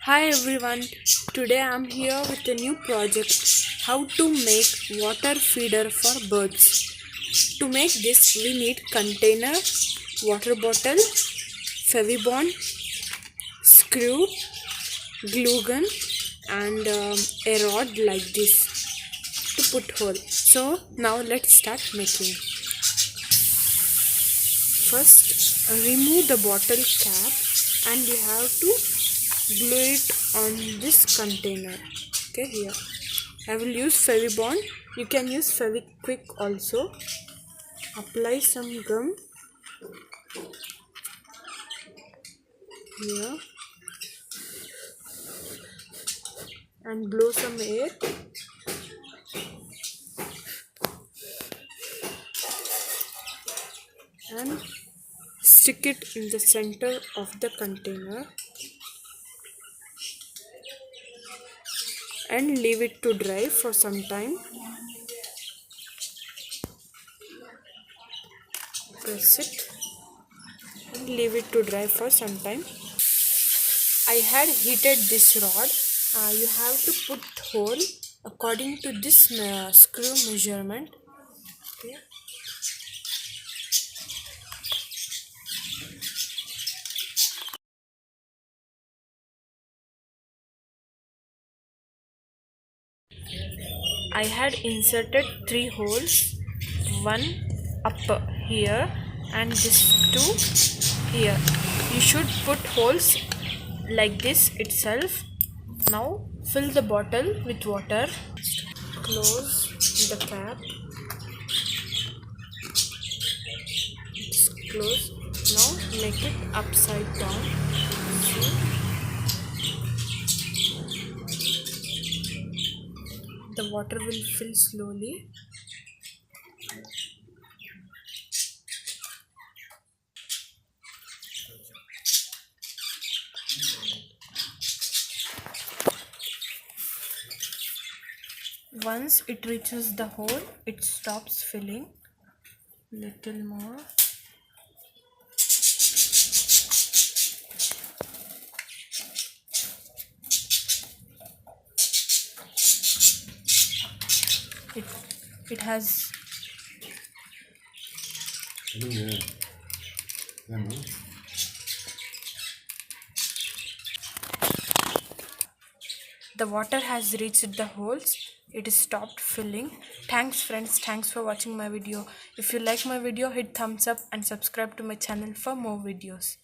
Hi everyone, today I'm here with a new project, how to make water feeder for birds. To make this we need container, water bottle, Fevibond, screw, glue gun and a rod like this to put hole. So now let's start making. First remove the bottle cap and you have to glue it on this container. Okay, here I will use Fevibond. You can use Fevikwik also. Apply some gum here and blow some air and stick it in the center of the container and leave it to dry for some time. Press it and leave it to dry for some time. I had heated this rod. You have to put hole according to this screw measurement. Okay. I had inserted 3 holes, one up here and this 2 here. You should put holes like this itself. Now fill the bottle with water. Close the cap. It's closed. Now make it upside down. So the water will fill slowly. Once it reaches the hole, it stops filling. Little more. It has the water has reached the holes. It is stopped filling. Thanks friends, thanks for watching my video. If you like my video, hit thumbs up and subscribe to my channel for more videos.